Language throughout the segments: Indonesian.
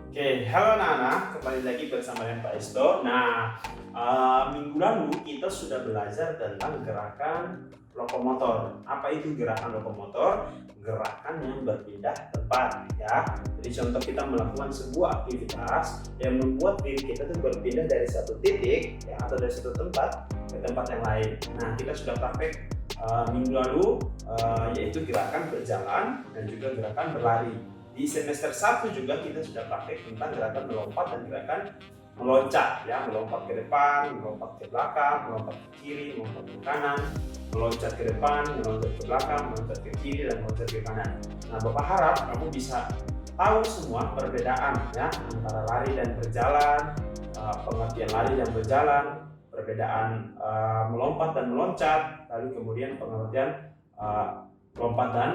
Oke, halo anak-anak, kembali lagi bersama dengan Pak Esto. Minggu lalu kita sudah belajar tentang gerakan lokomotor. Apa itu gerakan lokomotor? Gerakan yang berpindah tempat, ya. Jadi contoh kita melakukan sebuah aktivitas yang membuat diri kita tuh berpindah dari satu titik, ya, atau dari satu tempat ke tempat yang lain. Nah, kita sudah praktek minggu lalu, yaitu gerakan berjalan dan juga gerakan berlari. Di semester 1 juga kita sudah praktek tentang gerakan melompat dan gerakan meloncat, ya, melompat ke depan, melompat ke belakang, melompat ke kiri, melompat ke kanan, meloncat ke depan, meloncat ke belakang, meloncat ke kiri, dan meloncat ke kanan. Nah, Bapak harap kamu bisa tahu semua perbedaan, ya, antara lari dan berjalan, pengertian lari dan berjalan, perbedaan melompat dan meloncat, lalu kemudian pengertian lompat dan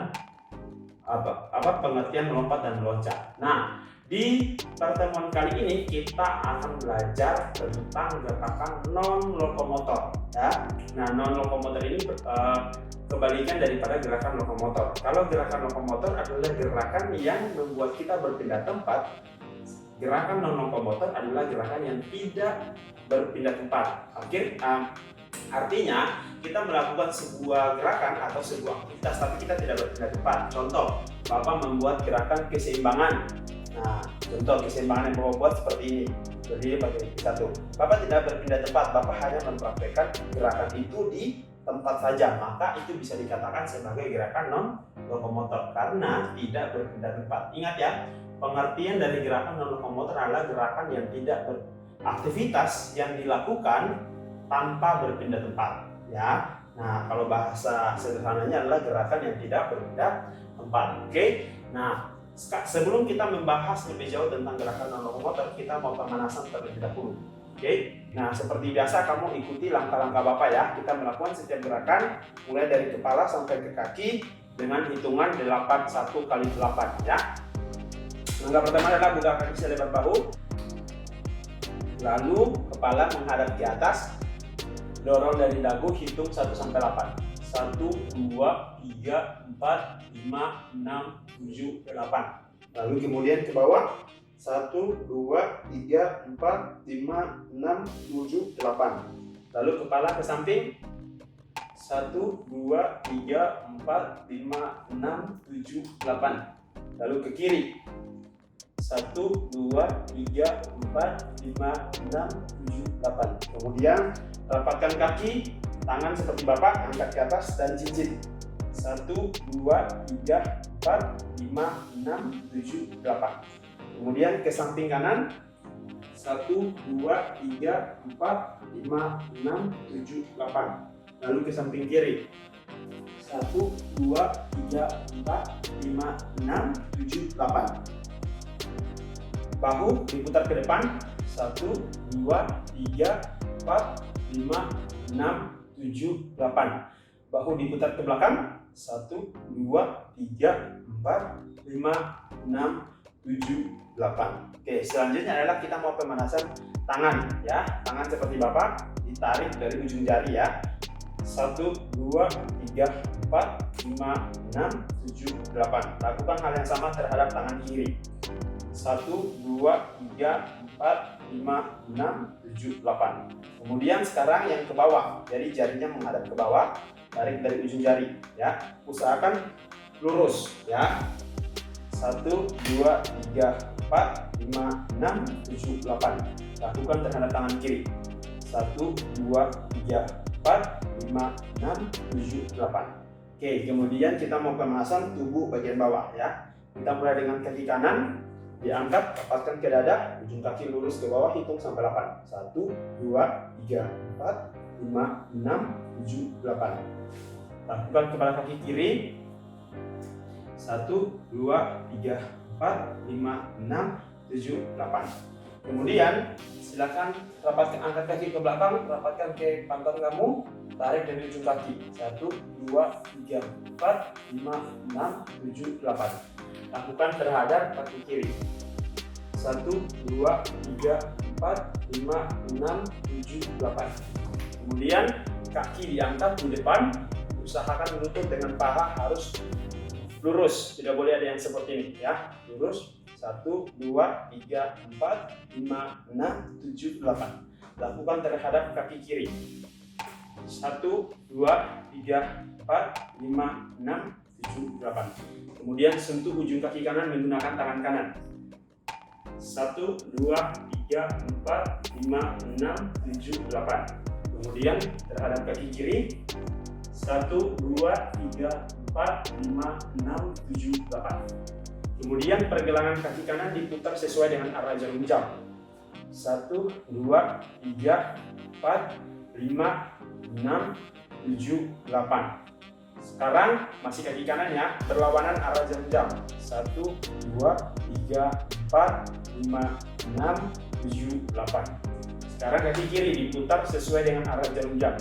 pengertian melompat dan meloncat. Nah, di pertemuan kali ini kita akan belajar tentang gerakan non lokomotor, ya. Nah, non lokomotor ini kebalikan daripada gerakan lokomotor. Kalau gerakan lokomotor adalah gerakan yang membuat kita berpindah tempat, gerakan non lokomotor adalah gerakan yang tidak berpindah tempat. Artinya kita melakukan sebuah gerakan atau sebuah aktivitas tapi kita tidak berpindah tempat. Contoh, Bapak membuat gerakan keseimbangan. Nah, contoh keseimbangan yang Bapak buat seperti ini, berdiri pakai satu. Bapak tidak berpindah tempat, Bapak hanya mempraktekkan gerakan itu di tempat saja, maka itu bisa dikatakan sebagai gerakan non lokomotor karena tidak berpindah tempat. Ingat ya, pengertian dari gerakan non lokomotor adalah gerakan yang tidak beraktivitas yang dilakukan tanpa berpindah tempat, ya. Nah, kalau bahasa sederhananya adalah gerakan yang tidak berpindah tempat. Oke. Nah, sebelum kita membahas lebih jauh tentang gerakan non lokomotor, kita mau pemanasan terlebih dahulu. Oke. Nah, seperti biasa kamu ikuti langkah-langkah Bapak, ya. Kita melakukan setiap gerakan mulai dari kepala sampai ke kaki dengan hitungan 1 kali 8, ya. Langkah pertama adalah buka kaki selebar bahu. Lalu kepala menghadap ke atas. Dorong dari dagu, hitung 1 sampai 8. 1, 2, 3, 4, 5, 6, 7, 8. Lalu kemudian ke bawah. 1, 2, 3, 4, 5, 6, 7, 8. Lalu kepala ke samping. 1, 2, 3, 4, 5, 6, 7, 8. Lalu ke kiri. 1, 2, 3, 4, 5, 6, 7, 8. Kemudian rapatkan kaki, tangan seperti Bapak, angkat ke atas dan cincin. 1, 2, 3, 4, 5, 6, 7, 8. Kemudian ke samping kanan. 1, 2, 3, 4, 5, 6, 7, 8. Lalu ke samping kiri. 1, 2, 3, 4, 5, 6, 7, 8. Bahu diputar ke depan. 1, 2, 3, 4, 5, 6, 7, 8. Bahu diputar ke belakang. 1, 2, 3, 4, 5, 6, 7, 8. Oke, selanjutnya adalah kita mau pemanasan tangan, ya. Tangan seperti Bapak, ditarik dari ujung jari, ya. 1, 2, 3, 4, 5, 6, 7, 8. Lakukan hal yang sama terhadap tangan kiri. 1, 2, 3, 4, 5, 6, 7, 8. Kemudian sekarang yang ke bawah. Jadi jarinya menghadap ke bawah, tarik dari ujung jari, ya. Usahakan lurus, ya. 1, 2, 3, 4, 5, 6, 7, 8. Lakukan terhadap tangan kiri. 1, 2, 3, 4, 5, 6, 7, 8. Oke, kemudian kita mau pemanasan tubuh bagian bawah, ya. Kita mulai dengan kaki kanan. Diangkat, rapatkan ke dada, ujung kaki lurus ke bawah, hitung sampai 8. 1, 2, 3, 4, 5, 6, 7, 8. Lakukan kepada kaki kiri. 1, 2, 3, 4, 5, 6, 7, 8. Kemudian silakan angkat kaki ke belakang, rapatkan ke pantat kamu, tarik dari ujung kaki. 1, 2, 3, 4, 5, 6, 7, 8. Lakukan terhadap kaki kiri. 1, 2, 3, 4, 5, 6, 7, 8. Kemudian kaki diangkat di depan. Usahakan lutut dengan paha harus lurus, tidak boleh ada yang seperti ini, ya. Lurus. 1, 2, 3, 4, 5, 6, 7, 8. Lakukan terhadap kaki kiri. 1, 2, 3, 4, 5, 6, 7, 8. Kemudian sentuh ujung kaki kanan menggunakan tangan kanan. 1, 2, 3, 4, 5, 6, 7, 8. Kemudian terhadap kaki kiri. 1, 2, 3, 4, 5, 6, 7, 8. Kemudian pergelangan kaki kanan diputar sesuai dengan arah jarum jam. 1, 2, 3, 4, 5, 6, 7, 8. Sekarang masih kaki kanan ya, berlawanan arah jarum jam. 1, 2, 3, 4, 5, 6, 7, 8. Sekarang kaki kiri diputar sesuai dengan arah jarum jam.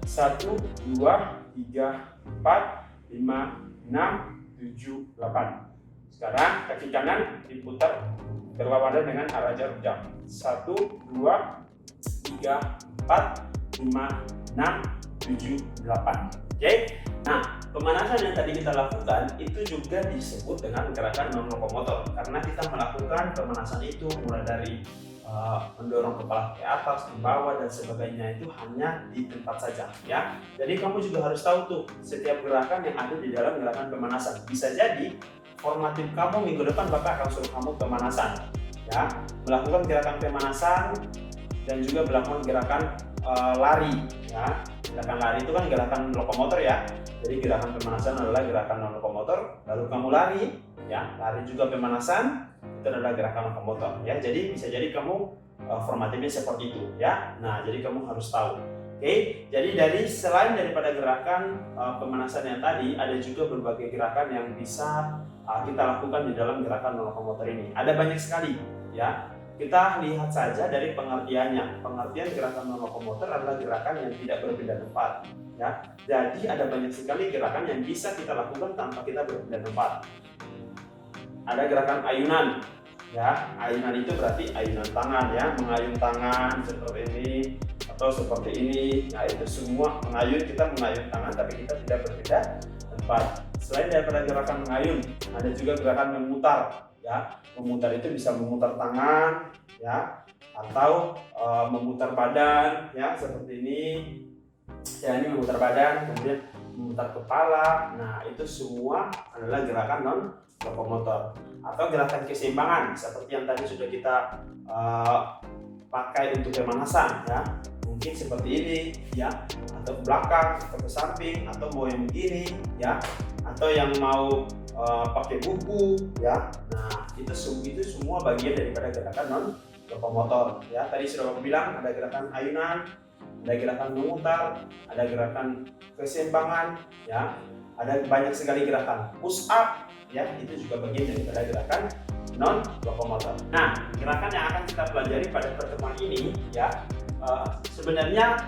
1, 2, 3, 4, 5, 6, 7, 8. Sekarang kaki kanan diputar berlawanan dengan arah jarum jam. 1, 2, 3, 4, 5, 6, 7, 8. Oke? Nah, pemanasan yang tadi kita lakukan itu juga disebut dengan gerakan non-lokomotor karena kita melakukan pemanasan itu mulai dari mendorong kepala ke atas, ke bawah dan sebagainya itu hanya di tempat saja ya. Jadi kamu juga harus tahu tuh setiap gerakan yang ada di dalam gerakan pemanasan. Bisa jadi formatif kamu minggu depan Bapak akan suruh kamu pemanasan ya, melakukan gerakan pemanasan dan juga melakukan gerakan lari ya. Gerakan lari itu kan gerakan lokomotor ya. Jadi gerakan pemanasan adalah gerakan non lokomotor, lalu kamu lari ya, lari juga pemanasan itu adalah gerakan lokomotor ya. Jadi bisa jadi kamu formatifnya seperti itu ya. Nah, jadi kamu harus tahu. Oke, jadi selain daripada gerakan pemanasan yang tadi, ada juga berbagai gerakan yang bisa kita lakukan di dalam gerakan non lokomotor ini. Ada banyak sekali ya. Kita lihat saja dari pengertiannya. Pengertian gerakan non lokomotor adalah gerakan yang tidak berpindah tempat ya. Jadi ada banyak sekali gerakan yang bisa kita lakukan tanpa kita berpindah tempat. Ada gerakan ayunan ya. Ayunan itu berarti ayunan tangan ya, mengayun tangan seperti ini atau seperti ini. Nah, itu semua mengayun, kita mengayun tangan tapi kita tidak berpindah tempat. Selain daripada gerakan mengayun, ada juga gerakan memutar ya. Memutar itu bisa memutar tangan ya, atau memutar badan ya, seperti ini ya. Ini memutar badan, kemudian memutar kepala. Nah, itu semua adalah gerakan non lokomotor. Atau gerakan keseimbangan seperti yang tadi sudah kita pakai untuk pemanasan ya, mungkin seperti ini ya, atau ke belakang atau ke samping, atau mau yang begini ya, atau yang mau pakai buku ya. Nah, itu semua bagian daripada gerakan non lokomotor ya. Tadi sudah aku bilang ada gerakan ayunan, ada gerakan memutar, ada gerakan keseimbangan ya, ada banyak sekali gerakan push up ya, itu juga bagian daripada gerakan non lokomotor. Nah, gerakan yang akan kita pelajari pada pertemuan ini ya, sebenarnya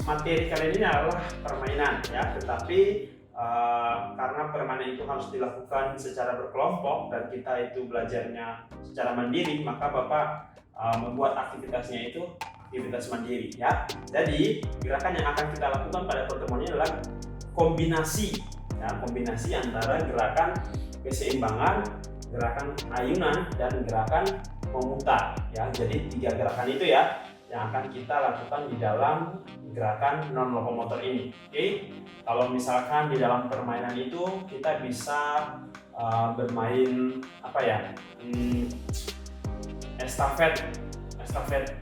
materi kali ini adalah permainan ya, tetapi karena permainan itu harus dilakukan secara berkelompok dan kita itu belajarnya secara mandiri, maka Bapak membuat aktivitasnya itu aktivitas mandiri ya. Jadi gerakan yang akan kita lakukan pada pertemuan ini adalah kombinasi ya, kombinasi antara gerakan keseimbangan, gerakan ayunan dan gerakan memutar ya. Jadi 3 gerakan itu ya yang akan kita lakukan di dalam gerakan non lokomotor ini. Oke, kalau misalkan di dalam permainan itu kita bisa bermain apa ya, estafet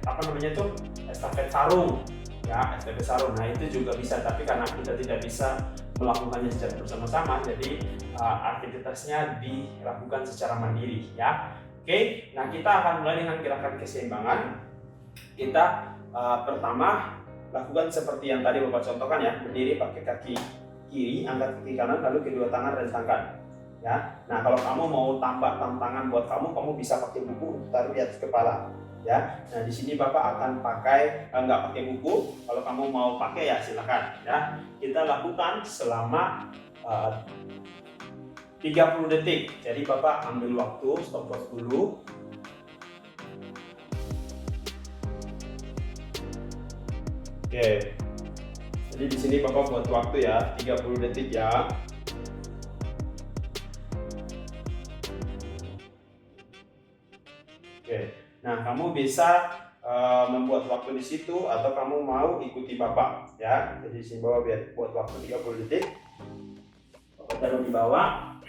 apa namanya itu, estafet sarung ya, estafet sarung. Nah, itu juga bisa, tapi karena kita tidak bisa melakukannya secara bersama-sama, jadi aktivitasnya dilakukan secara mandiri ya. Oke, nah kita akan mulai dengan gerakan keseimbangan. Kita pertama lakukan seperti yang tadi Bapak contohkan ya, berdiri pakai kaki kiri, angkat kaki kanan, lalu kedua tangan rentangkan ya. Nah, kalau kamu mau tambah tantangan buat kamu bisa pakai buku taruh di atas kepala ya. Nah, di sini Bapak akan pakai nggak pakai buku. Kalau kamu mau pakai ya silakan ya. Kita lakukan selama 30 detik. Jadi Bapak ambil waktu, stopwatch dulu. Oke. Jadi di sini Bapak buat waktu ya, 30 detik ya. Oke. Nah, kamu bisa membuat waktu di situ atau kamu mau ikuti Bapak ya. Jadi di bawah buat waktu 30 detik. Bapak taruh di bawah.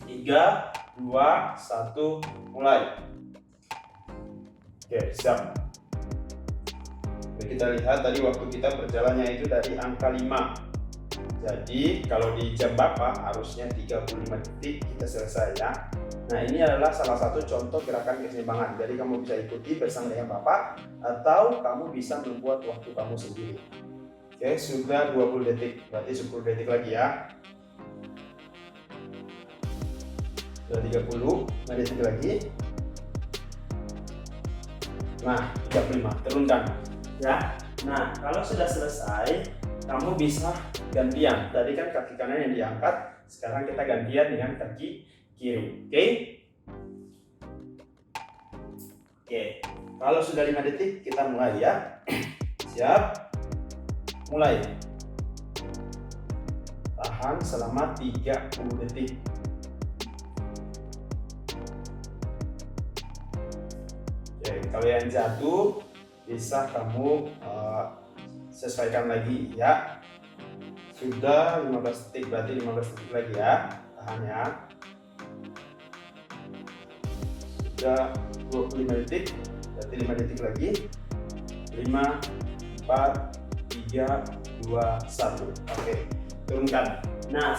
3, 2, 1, mulai. Oke, siap. Oke, kita lihat tadi waktu kita berjalannya itu dari angka 5. Jadi kalau di jam Bapak harusnya 35 detik kita selesai ya. Nah, ini adalah salah satu contoh gerakan keseimbangan. Jadi kamu bisa ikuti bersama dengan Bapak atau kamu bisa membuat waktu kamu sendiri. Oke, sudah 20 detik. Berarti 10 detik lagi ya. Sudah 30, 5 detik lagi. Nah, 35, turunkan ya. Nah, kalau sudah selesai, kamu bisa gantian. Tadi kan kaki kanan yang diangkat, sekarang kita gantian dengan kaki kiri. Oke. Kalau sudah 5 detik kita mulai ya. Siap. Mulai. Tahan selama 30 detik. Oke, kalau yang jatuh bisa kamu sesuaikan lagi ya. Sudah 15 detik, berarti 15 detik lagi ya. Tahan ya. Sudah 25 detik, berarti 5 detik lagi. 5, 4, 3, 2, 1. Oke, turunkan. Nah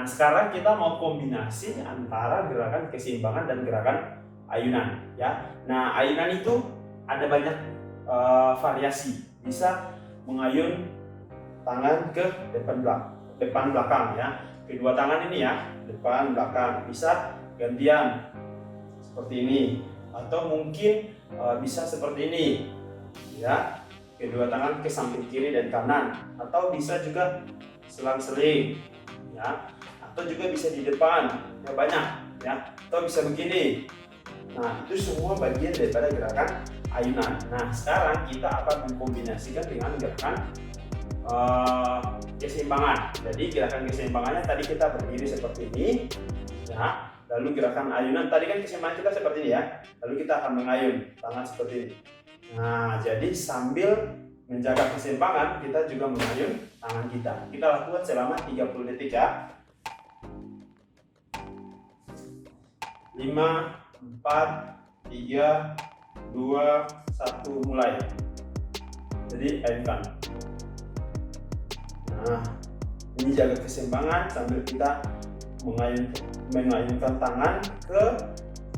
sekarang kita mau kombinasi antara gerakan keseimbangan dan gerakan ayunan ya. Nah, ayunan itu ada banyak variasi. Bisa mengayun tangan ke depan belakang ya. Kedua tangan ini ya, depan belakang. Bisa gantian seperti ini, atau mungkin bisa seperti ini ya, kedua tangan ke samping kiri dan kanan, atau bisa juga selang-seling ya, atau juga bisa di depan ya, banyak ya, atau bisa begini. Nah, itu semua bagian daripada gerakan ayunan. Nah, sekarang kita akan mengkombinasikan dengan gerakan keseimbangan. Jadi gerakan keseimbangannya tadi kita berdiri seperti ini ya. Lalu gerakan ayunan tadi kan keseimbangan kita seperti ini ya. Lalu kita akan mengayun tangan seperti ini. Nah, jadi sambil menjaga keseimbangan kita juga mengayun tangan kita. Kita lakukan selama 30 detik ya. 5, 4, 3, 2, 1, mulai. Jadi ayunkan. Nah, ini jaga keseimbangan sambil kita mengayunkan tangan ke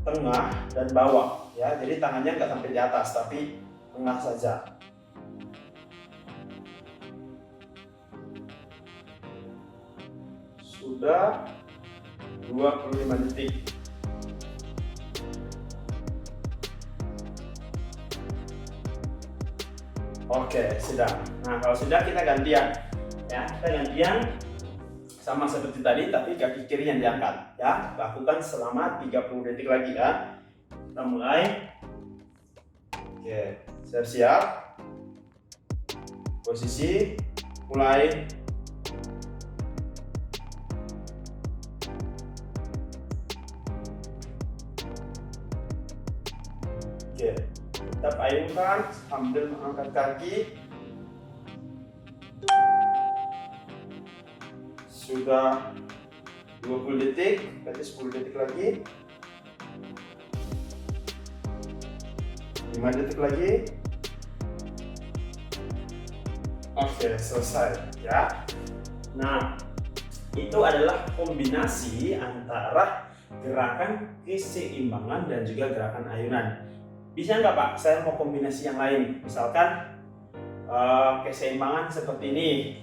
tengah dan bawah ya. Jadi tangannya nggak sampai di atas tapi tengah saja. Sudah 25 detik. Oke, sudah. Nah, kalau sudah kita gantian ya. Kita gantian sama seperti tadi, tapi kaki kiri yang diangkat ya. Lakukan selama 30 detik lagi ya. Kita mulai. Oke, siap-siap. Posisi, mulai. Oke, tetap ayunkan sambil mengangkat kaki. Sudah 20 detik, berarti 10 detik lagi. 5 detik lagi. Oke, selesai ya. Nah, itu adalah kombinasi antara gerakan keseimbangan dan juga gerakan ayunan. Bisa nggak Pak, saya mau kombinasi yang lain, misalkan keseimbangan seperti ini,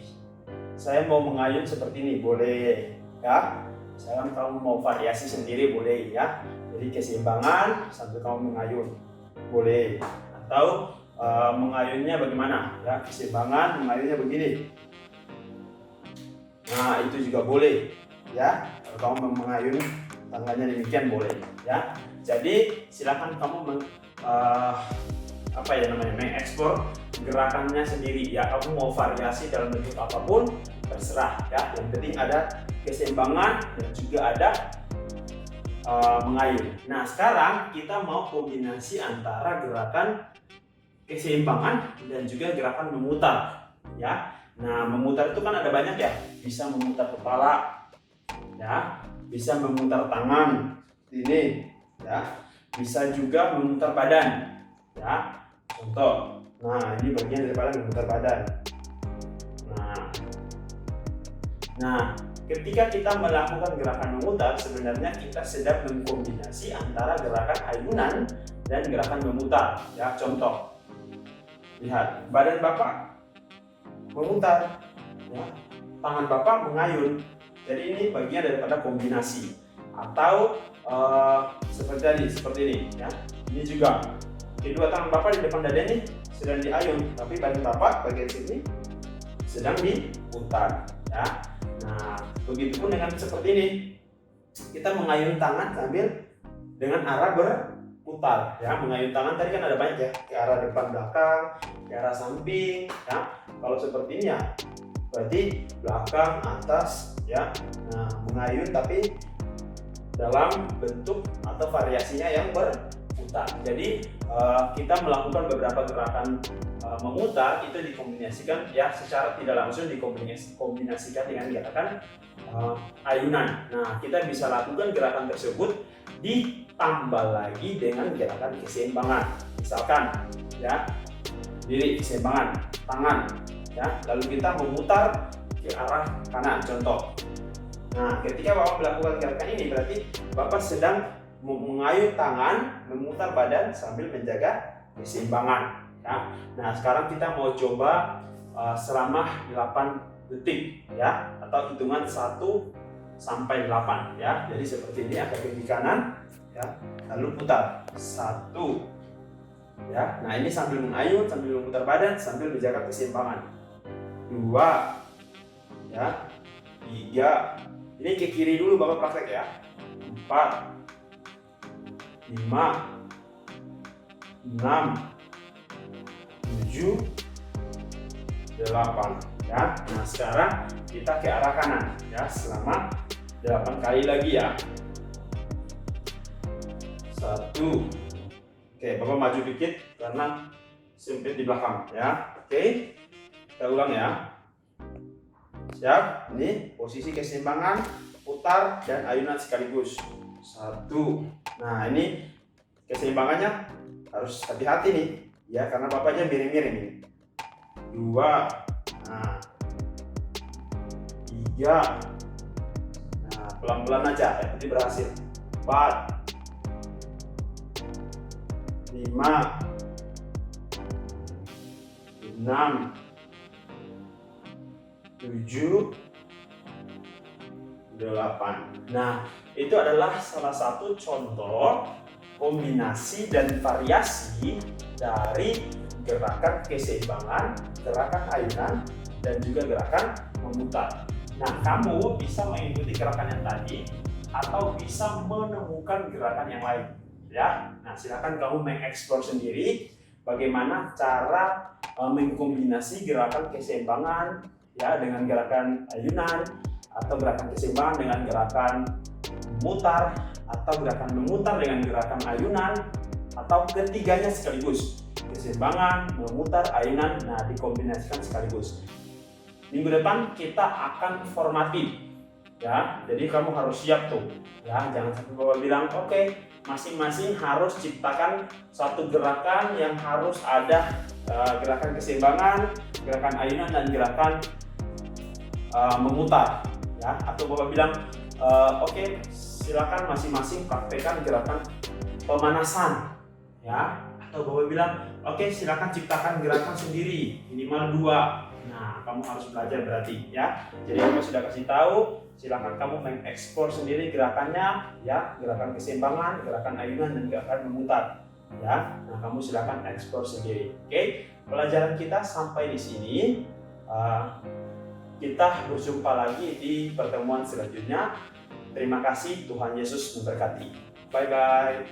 saya mau mengayun seperti ini, boleh ya. Misalkan kamu mau variasi sendiri, boleh ya. Jadi keseimbangan sambil kamu mengayun, boleh. Atau mengayunnya bagaimana ya, keseimbangan mengayunnya begini. Nah, itu juga boleh ya. Kalau kamu mengayun tangannya demikian, boleh ya. Jadi silakan kamu mengekspor gerakannya sendiri ya. Kamu mau variasi dalam bentuk apapun terserah ya. Yang penting ada keseimbangan dan juga ada mengayun. Nah, sekarang kita mau kombinasi antara gerakan keseimbangan dan juga gerakan memutar, ya. Nah, memutar itu kan ada banyak ya, bisa memutar kepala, ya, bisa memutar tangan, ini, ya, bisa juga memutar badan, ya. Contoh, nah ini bagian daripada memutar badan. Nah, ketika kita melakukan gerakan memutar, sebenarnya kita sedang mengkombinasi antara gerakan ayunan dan gerakan memutar. Ya, contoh, lihat, badan Bapak memutar, ya, tangan Bapak mengayun. Jadi ini bagian daripada kombinasi. Atau seperti ini, ya. Ini juga, kedua tangan Bapak di depan dada ini sedang diayun, tapi badan Bapak bagian sini sedang diputar, ya. Nah, begitupun dengan seperti ini, kita mengayun tangan sambil dengan arah berputar, ya. Mengayun tangan tadi kan ada banyak ya, ke arah depan belakang, ke arah samping, ya. Kalau seperti ini ya, berarti belakang atas, ya. Nah, mengayun tapi dalam bentuk atau variasinya yang berputar. Jadi kita melakukan beberapa gerakan memutar itu dikombinasikan, ya, secara tidak langsung dikombinasikan dengan gerakan ayunan. Nah, kita bisa lakukan gerakan tersebut ditambah lagi dengan gerakan keseimbangan. Misalkan, ya, diri keseimbangan, tangan, ya, lalu kita memutar ke arah kanan, contoh. Nah, ketika Bapak melakukan gerakan ini berarti Bapak sedang mengayun tangan, memutar badan sambil menjaga keseimbangan. Ya. Nah, sekarang kita mau coba selama 8 detik, ya, atau hitungan 1 sampai 8, ya. Jadi seperti ini, angkat kaki kanan, ya, lalu putar 1, ya. Nah, ini sambil mengayun, sambil memutar badan, sambil menjaga keseimbangan. 2, ya, 3. Ini ke kiri dulu Bapak praktek, ya. 4, 5, 6, 7, 8, ya. Nah, sekarang kita ke arah kanan, ya, selama 8 kali lagi, ya. 1. Oke, Bapak maju dikit karena sempit di belakang, ya. Oke, kita ulang, ya. Siap? Ini posisi keseimbangan, putar dan ayunan sekaligus. 1. Nah, ini keseimbangannya harus hati-hati nih, ya, karena Bapaknya miring-miring ini. 2. Nah, 3. Nah, pelan-pelan aja, ya, nanti berhasil. 4, 5, 6, 7, 8. Nah, itu adalah salah satu contoh kombinasi dan variasi dari gerakan keseimbangan, gerakan ayunan, dan juga gerakan memutar. Nah, kamu bisa mengikuti gerakan yang tadi atau bisa menemukan gerakan yang lain, ya. Nah, silakan kamu mengeksplor sendiri bagaimana cara mengkombinasi gerakan keseimbangan, ya, dengan gerakan ayunan, atau gerakan keseimbangan dengan gerakan memutar, atau gerakan memutar dengan gerakan ayunan, atau ketiganya sekaligus, keseimbangan, memutar, ayunan. Nah, dikombinasikan sekaligus. Minggu depan kita akan formatif, ya. Jadi kamu harus siap tuh, ya. Jangan sampai Bapak bilang oke, masing-masing harus ciptakan satu gerakan yang harus ada gerakan keseimbangan, gerakan ayunan, dan gerakan memutar, ya. Atau Bapak bilang oke, silakan masing-masing praktekkan gerakan pemanasan, ya. Atau Bapak bilang oke, silakan ciptakan gerakan sendiri minimal 2. Nah, kamu harus belajar berarti, ya. Jadi Bapak sudah kasih tahu, silakan kamu mengeksplor sendiri gerakannya, ya. Gerakan keseimbangan, gerakan ayunan, dan gerakan memutar, ya. Nah, kamu silakan eksplor sendiri. Oke, pelajaran kita sampai di sini. Kita berjumpa lagi di pertemuan selanjutnya. Terima kasih, Tuhan Yesus memberkati. Bye-bye.